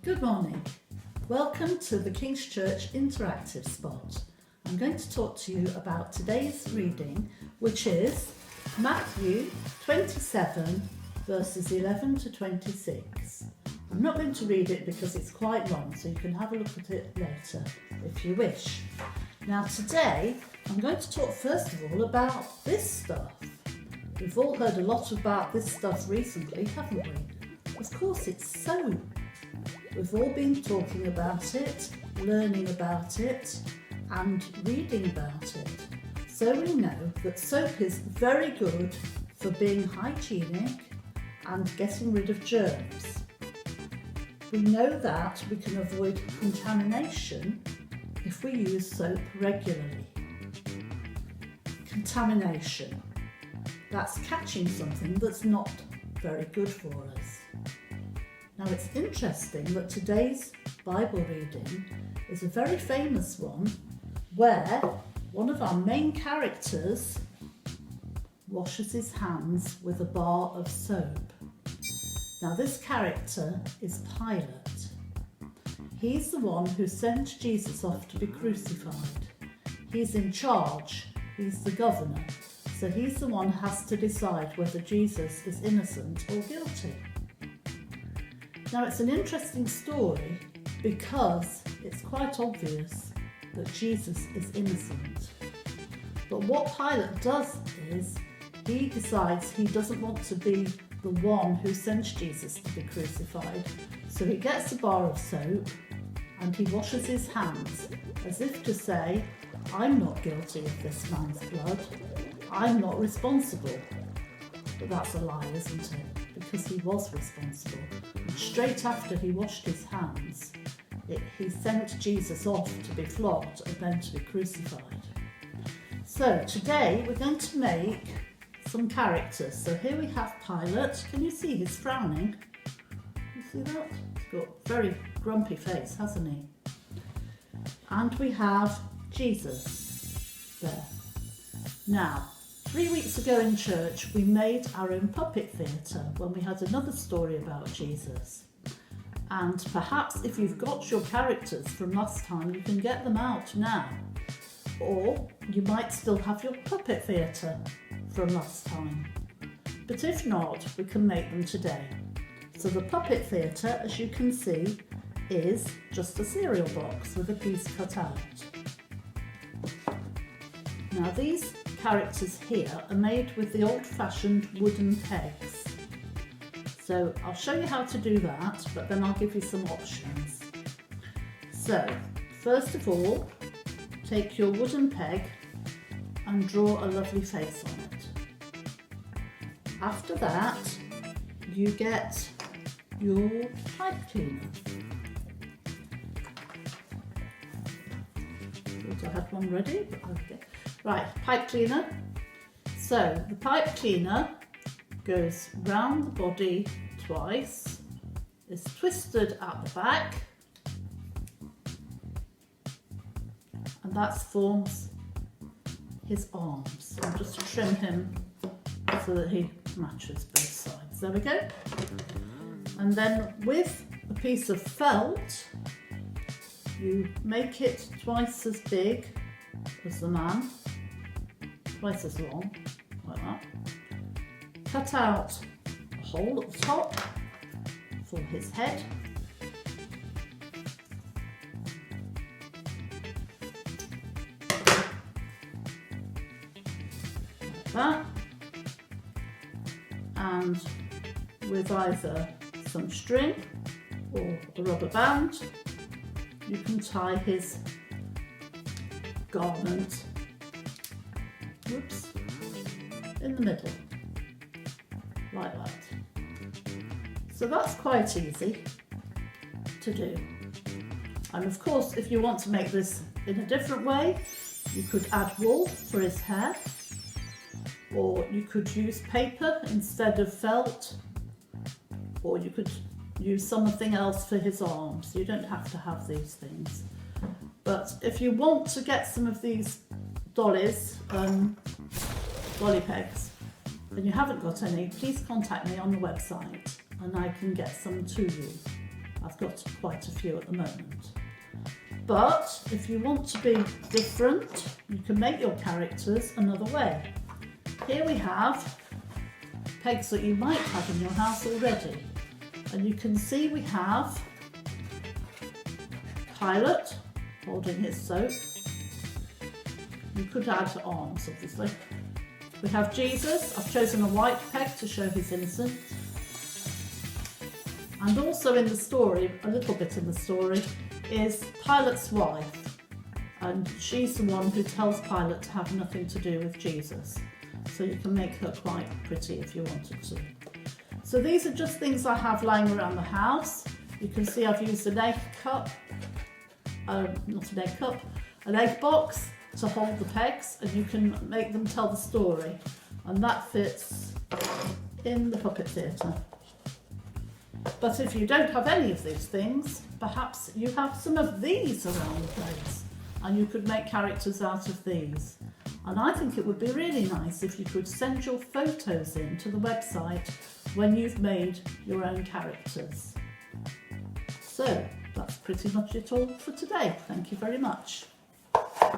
Good morning. Welcome to the King's Church Interactive Spot. I'm going to talk to you about today's reading, which is Matthew 27 verses 11 to 26. I'm not going to read it because it's quite long, so you can have a look at it later if you wish. Now today I'm going to talk first of all about this stuff. We've all heard a lot about this stuff recently, haven't we? Of course, it's soap. We've all been talking about it, learning about it and reading about it. So we know that soap is very good for being hygienic and getting rid of germs. We know that we can avoid contamination if we use soap regularly. Contamination. That's catching something that's not very good for us. Now it's interesting that today's Bible reading is a very famous one where one of our main characters washes his hands with a bar of soap. Now this character is Pilate. He's the one who sent Jesus off to be crucified. He's in charge, he's the governor, so he's the one who has to decide whether Jesus is innocent or guilty. Now it's an interesting story because it's quite obvious that Jesus is innocent. But what Pilate does is he decides he doesn't want to be the one who sends Jesus to be crucified. So he gets a bar of soap and he washes his hands as if to say, I'm not guilty of this man's blood. I'm not responsible. But that's a lie, isn't it? Because he was responsible. And straight after he washed his hands, he sent Jesus off to be flogged and then to be crucified. So today we're going to make some characters. So here we have Pilate. Can you see he's frowning? You see that? He's got a very grumpy face, hasn't he? And we have Jesus there. Now, 3 weeks ago in church, we made our own puppet theatre when we had another story about Jesus. And perhaps if you've got your characters from last time, you can get them out now. Or you might still have your puppet theatre from last time. But if not, we can make them today. So the puppet theatre, as you can see, is just a cereal box with a piece cut out. Now these characters here are made with the old-fashioned wooden pegs. So I'll show you how to do that, but then I'll give you some options. So first of all, take your wooden peg and draw a lovely face on it. After that, you get your pipe cleaner. Thought I had one ready, but okay. Right, pipe cleaner. So the pipe cleaner goes round the body twice, is twisted at the back, and that forms his arms. I'll just trim him so that he matches both sides. There we go. And then with a piece of felt, you make it twice as big as the man, twice as long, like that. Cut out a hole at the top for his head. Like that. And with either some string or a rubber band, you can tie his garment, in the middle, like that. So that's quite easy to do. And of course, if you want to make this in a different way, you could add wool for his hair, or you could use paper instead of felt, or you could use something else for his arms. You don't have to have these things. But if you want to get some of these dollies, dolly pegs, and you haven't got any, please contact me on the website and I can get some to you. I've got quite a few at the moment. But if you want to be different, you can make your characters another way. Here we have pegs that you might have in your house already. And you can see we have Pilate holding his soap. You could add arms, obviously. We have Jesus. I've chosen a white peg to show his innocence. And also in the story, a little bit in the story, is Pilate's wife. And she's the one who tells Pilate to have nothing to do with Jesus. So you can make her quite pretty if you wanted to. So these are just things I have lying around the house. You can see I've used an egg cup, an egg box to hold the pegs, and you can make them tell the story. And that fits in the puppet theatre. But if you don't have any of these things, perhaps you have some of these around the place, and you could make characters out of these. And I think it would be really nice if you could send your photos in to the website when you've made your own characters. So that's pretty much it all for today. Thank you very much.